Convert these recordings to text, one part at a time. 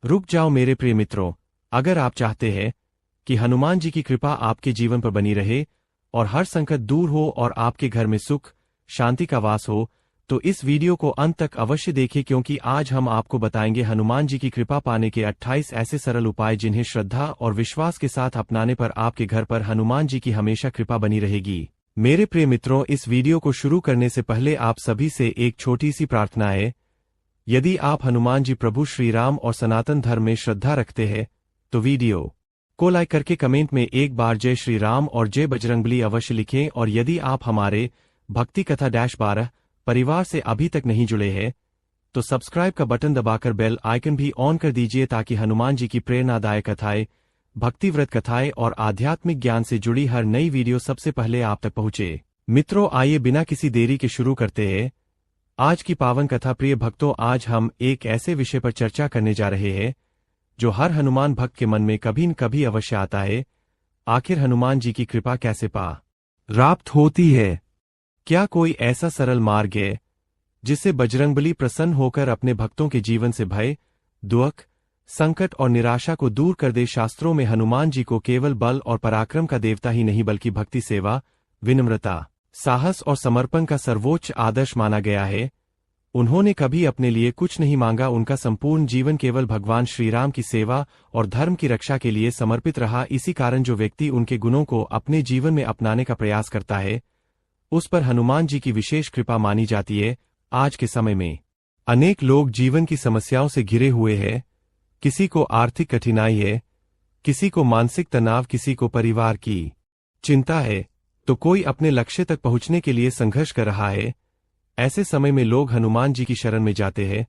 रुक जाओ मेरे प्रिय मित्रों, अगर आप चाहते हैं कि हनुमान जी की कृपा आपके जीवन पर बनी रहे और हर संकट दूर हो और आपके घर में सुख शांति का वास हो, तो इस वीडियो को अंत तक अवश्य देखें, क्योंकि आज हम आपको बताएंगे हनुमान जी की कृपा पाने के 28 ऐसे सरल उपाय जिन्हें श्रद्धा और विश्वास के साथ अपनाने पर आपके घर पर हनुमान जी की हमेशा कृपा बनी रहेगी। मेरे प्रिय मित्रों, इस वीडियो को शुरू करने से पहले आप सभी से एक छोटी सी प्रार्थना है। यदि आप हनुमान जी प्रभु श्री राम और सनातन धर्म में श्रद्धा रखते हैं तो वीडियो को लाइक करके कमेंट में एक बार जय श्री राम और जय बजरंगबली अवश्य लिखें। और यदि आप हमारे भक्ति कथा -12 परिवार से अभी तक नहीं जुड़े हैं तो सब्सक्राइब का बटन दबाकर बेल आइकन भी ऑन कर दीजिए, ताकि हनुमान जी की प्रेरणादायक कथाएं, भक्ति व्रत कथाएं और आध्यात्मिक ज्ञान से जुड़ी हर नई वीडियो सबसे पहले आप तक पहुंचे। मित्रों, आइए बिना किसी देरी के शुरू करते हैं आज की पावन कथा। प्रिय भक्तों, आज हम एक ऐसे विषय पर चर्चा करने जा रहे हैं जो हर हनुमान भक्त के मन में कभी न कभी अवश्य आता है। आखिर हनुमान जी की कृपा कैसे प्राप्त होती है? क्या कोई ऐसा सरल मार्ग है जिससे बजरंगबली प्रसन्न होकर अपने भक्तों के जीवन से भय, दुख, संकट और निराशा को दूर कर दे? शास्त्रों में हनुमान जी को केवल बल और पराक्रम का देवता ही नहीं बल्कि भक्ति, सेवा, विनम्रता, साहस और समर्पण का सर्वोच्च आदर्श माना गया है। उन्होंने कभी अपने लिए कुछ नहीं मांगा, उनका संपूर्ण जीवन केवल भगवान श्रीराम की सेवा और धर्म की रक्षा के लिए समर्पित रहा। इसी कारण जो व्यक्ति उनके गुणों को अपने जीवन में अपनाने का प्रयास करता है, उस पर हनुमान जी की विशेष कृपा मानी जाती है। आज के समय में अनेक लोग जीवन की समस्याओं से घिरे हुए हैं। किसी को आर्थिक कठिनाई है, किसी को मानसिक तनाव, किसी को परिवार की चिंता है, तो कोई अपने लक्ष्य तक पहुंचने के लिए संघर्ष कर रहा है। ऐसे समय में लोग हनुमान जी की शरण में जाते हैं,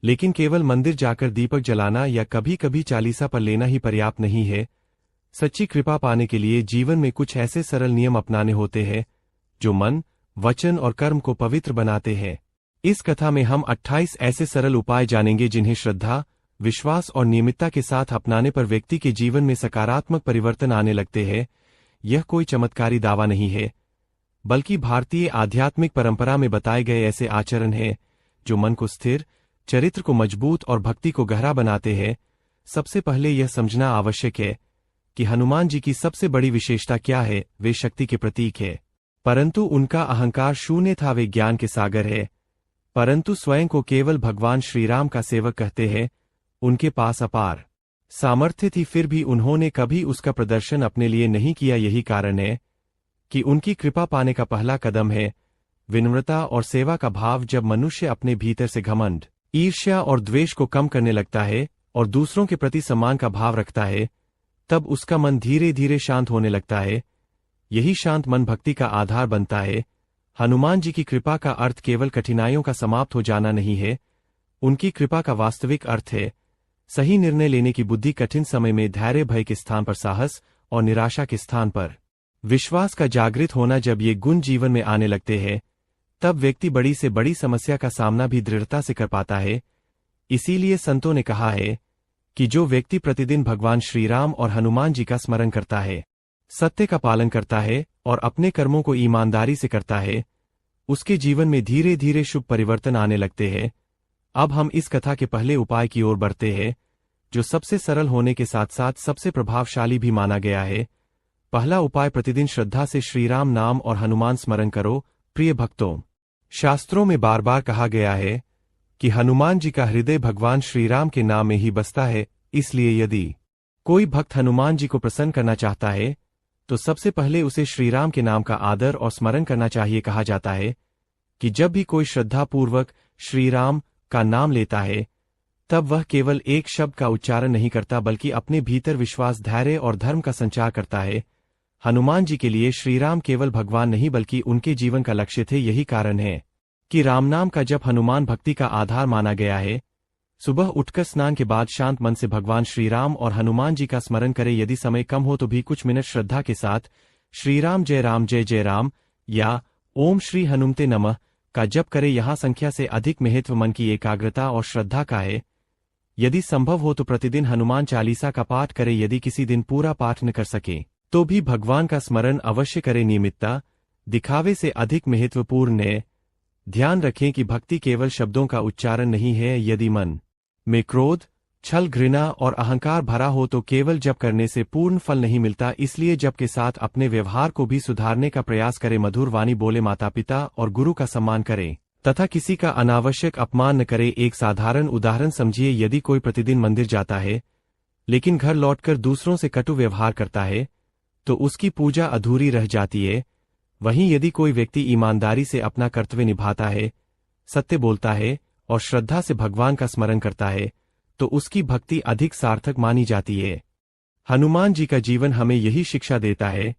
लेकिन केवल मंदिर जाकर दीपक जलाना या कभी कभी चालीसा पर लेना ही पर्याप्त नहीं है। सच्ची कृपा पाने के लिए जीवन में कुछ ऐसे सरल नियम अपनाने होते हैं जो मन, वचन और कर्म को पवित्र बनाते हैं। इस कथा में हम 28 ऐसे सरल उपाय जानेंगे जिन्हें श्रद्धा, विश्वास और नियमितता के साथ अपनाने पर व्यक्ति के जीवन में सकारात्मक परिवर्तन आने लगते हैं। यह कोई चमत्कारी दावा नहीं है, बल्कि भारतीय आध्यात्मिक परंपरा में बताए गए ऐसे आचरण हैं जो मन को स्थिर, चरित्र को मजबूत और भक्ति को गहरा बनाते हैं। सबसे पहले यह समझना आवश्यक है कि हनुमान जी की सबसे बड़ी विशेषता क्या है। वे शक्ति के प्रतीक है, परंतु उनका अहंकार शून्य था। वे ज्ञान के सागर है, परंतु स्वयं को केवल भगवान श्रीराम का सेवक कहते हैं। उनके पास अपार सामर्थ्य थी, फिर भी उन्होंने कभी उसका प्रदर्शन अपने लिए नहीं किया। यही कारण है कि उनकी कृपा पाने का पहला कदम है विनम्रता और सेवा का भाव। जब मनुष्य अपने भीतर से घमंड, ईर्ष्या और द्वेष को कम करने लगता है और दूसरों के प्रति सम्मान का भाव रखता है, तब उसका मन धीरे धीरे शांत होने लगता है। यही शांत मन भक्ति का आधार बनता है। हनुमान जी की कृपा का अर्थ केवल कठिनाइयों का समाप्त हो जाना नहीं है। उनकी कृपा का वास्तविक अर्थ है सही निर्णय लेने की बुद्धि, कठिन समय में धैर्य, भय के स्थान पर साहस और निराशा के स्थान पर विश्वास का जागृत होना। जब ये गुण जीवन में आने लगते हैं, तब व्यक्ति बड़ी से बड़ी समस्या का सामना भी दृढ़ता से कर पाता है। इसीलिए संतों ने कहा है कि जो व्यक्ति प्रतिदिन भगवान श्रीराम और हनुमान जी का स्मरण करता है, सत्य का पालन करता है और अपने कर्मों को ईमानदारी से करता है, उसके जीवन में धीरे धीरे शुभ परिवर्तन आने लगते हैं। अब हम इस कथा के पहले उपाय की ओर बढ़ते हैं, जो सबसे सरल होने के साथ साथ सबसे प्रभावशाली भी माना गया है। पहला उपाय, प्रतिदिन श्रद्धा से श्रीराम नाम और हनुमान स्मरण करो। प्रिय भक्तों, शास्त्रों में बार बार कहा गया है कि हनुमान जी का हृदय भगवान श्रीराम के नाम में ही बसता है। इसलिए यदि कोई भक्त हनुमान जी को प्रसन्न करना चाहता है तो सबसे पहले उसे श्रीराम के नाम का आदर और स्मरण करना चाहिए। कहा जाता है कि जब भी कोई श्रद्धापूर्वक श्रीराम का नाम लेता है, तब वह केवल एक शब्द का उच्चारण नहीं करता बल्कि अपने भीतर विश्वास, धैर्य और धर्म का संचार करता है। हनुमान जी के लिए श्रीराम केवल भगवान नहीं बल्कि उनके जीवन का लक्ष्य थे। यही कारण है कि राम नाम का जप हनुमान भक्ति का आधार माना गया है। सुबह उठकर स्नान के बाद शांत मन से भगवान श्रीराम और हनुमान जी का स्मरण करें। यदि समय कम हो तो भी कुछ मिनट श्रद्धा के साथ श्रीराम जय जय राम या ओम श्री हनुमते नमः का जप करें। यहाँ संख्या से अधिक महत्व मन की एकाग्रता और श्रद्धा का है। यदि संभव हो तो प्रतिदिन हनुमान चालीसा का पाठ करें। यदि किसी दिन पूरा पाठ न कर सके तो भी भगवान का स्मरण अवश्य करें। नियमितता दिखावे से अधिक महत्वपूर्ण है। ध्यान रखें कि भक्ति केवल शब्दों का उच्चारण नहीं है। यदि मन में क्रोध, छल, घृणा और अहंकार भरा हो तो केवल जप करने से पूर्ण फल नहीं मिलता। इसलिए जप के साथ अपने व्यवहार को भी सुधारने का प्रयास करें। मधुर वाणी बोले, माता पिता और गुरु का सम्मान करें तथा किसी का अनावश्यक अपमान न करे। एक साधारण उदाहरण समझिए, यदि कोई प्रतिदिन मंदिर जाता है लेकिन घर लौटकर दूसरों से कटु व्यवहार करता है तो उसकी पूजा अधूरी रह जाती है। वहीं यदि कोई व्यक्ति ईमानदारी से अपना कर्तव्य निभाता है, सत्य बोलता है और श्रद्धा से भगवान का स्मरण करता है तो उसकी भक्ति अधिक सार्थक मानी जाती है। हनुमान जी का जीवन हमें यही शिक्षा देता है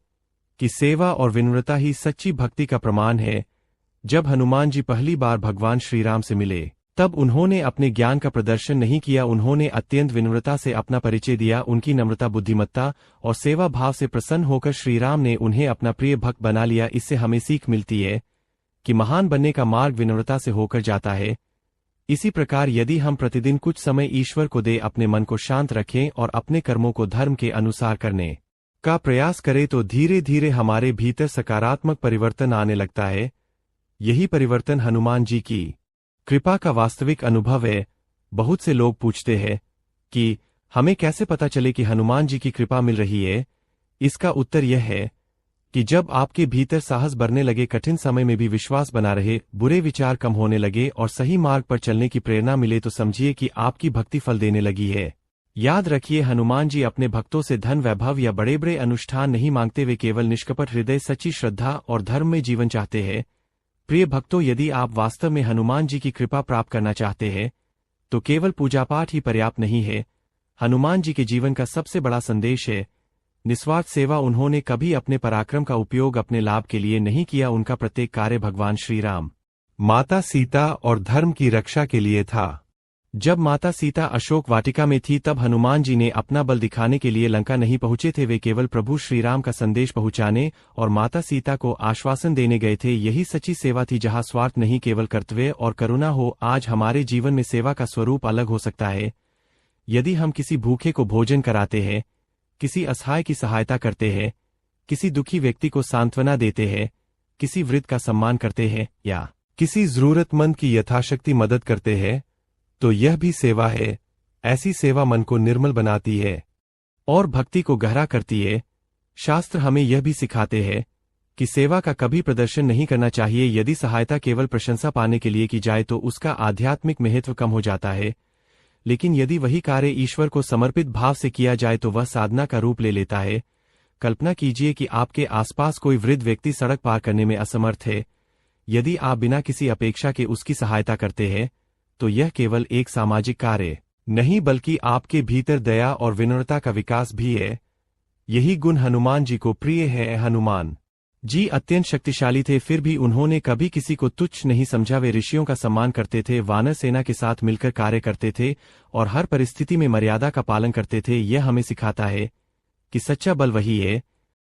कि सेवा और विनम्रता ही सच्ची भक्ति का प्रमाण है। जब हनुमान जी पहली बार भगवान श्री राम से मिले तब उन्होंने अपने ज्ञान का प्रदर्शन नहीं किया। उन्होंने अत्यंत विनम्रता से अपना परिचय दिया। उनकी नम्रता, बुद्धिमत्ता और सेवा भाव से प्रसन्न होकर श्रीराम ने उन्हें अपना प्रिय भक्त बना लिया। इससे हमें सीख मिलती है कि महान बनने का मार्ग विनम्रता से होकर जाता है। इसी प्रकार यदि हम प्रतिदिन कुछ समय ईश्वर को दे, अपने मन को शांत रखें और अपने कर्मों को धर्म के अनुसार करने का प्रयास करें तो धीरे धीरे हमारे भीतर सकारात्मक परिवर्तन आने लगता है। यही परिवर्तन हनुमान जी की कृपा का वास्तविक अनुभव है। बहुत से लोग पूछते हैं कि हमें कैसे पता चले कि हनुमान जी की कृपा मिल रही है। इसका उत्तर यह है कि जब आपके भीतर साहस बढ़ने लगे, कठिन समय में भी विश्वास बना रहे, बुरे विचार कम होने लगे और सही मार्ग पर चलने की प्रेरणा मिले तो समझिए कि आपकी भक्ति फल देने लगी है। याद रखिए, हनुमान जी अपने भक्तों से धन, वैभव या बड़े बड़े अनुष्ठान नहीं मांगते। वे केवल निष्कपट हृदय, सच्ची श्रद्धा और धर्म में जीवन चाहते हैं। प्रिय भक्तों, यदि आप वास्तव में हनुमान जी की कृपा प्राप्त करना चाहते हैं तो केवल पूजा पाठ ही पर्याप्त नहीं है। हनुमान जी के जीवन का सबसे बड़ा संदेश है निस्वार्थ सेवा। उन्होंने कभी अपने पराक्रम का उपयोग अपने लाभ के लिए नहीं किया। उनका प्रत्येक कार्य भगवान श्री राम, माता सीता और धर्म की रक्षा के लिए था। जब माता सीता अशोक वाटिका में थी तब हनुमान जी ने अपना बल दिखाने के लिए लंका नहीं पहुंचे थे। वे केवल प्रभु श्री राम का संदेश पहुंचाने और माता सीता को आश्वासन देने गए थे। यही सच्ची सेवा थी, जहां स्वार्थ नहीं, केवल कर्तव्य और करुणा हो। आज हमारे जीवन में सेवा का स्वरूप अलग हो सकता है। यदि हम किसी भूखे को भोजन कराते हैं, किसी असहाय की सहायता करते हैं, किसी दुखी व्यक्ति को सांत्वना देते हैं, किसी वृद्ध का सम्मान करते हैं या किसी जरूरतमंद की यथाशक्ति मदद करते हैं तो यह भी सेवा है। ऐसी सेवा मन को निर्मल बनाती है और भक्ति को गहरा करती है। शास्त्र हमें यह भी सिखाते हैं कि सेवा का कभी प्रदर्शन नहीं करना चाहिए। यदि सहायता केवल प्रशंसा पाने के लिए की जाए तो उसका आध्यात्मिक महत्व कम हो जाता है, लेकिन यदि वही कार्य ईश्वर को समर्पित भाव से किया जाए तो वह साधना का रूप ले लेता है। कल्पना कीजिए कि आपके आसपास कोई वृद्ध व्यक्ति सड़क पार करने में असमर्थ है। यदि आप बिना किसी अपेक्षा के उसकी सहायता करते हैं तो यह केवल एक सामाजिक कार्य नहीं बल्कि आपके भीतर दया और विनम्रता का विकास भी है। यही गुण हनुमान जी को प्रिय है। हनुमान जी अत्यंत शक्तिशाली थे, फिर भी उन्होंने कभी किसी को तुच्छ नहीं समझा। वे ऋषियों का सम्मान करते थे, वानर सेना के साथ मिलकर कार्य करते थे और हर परिस्थिति में मर्यादा का पालन करते थे। यह हमें सिखाता है कि सच्चा बल वही है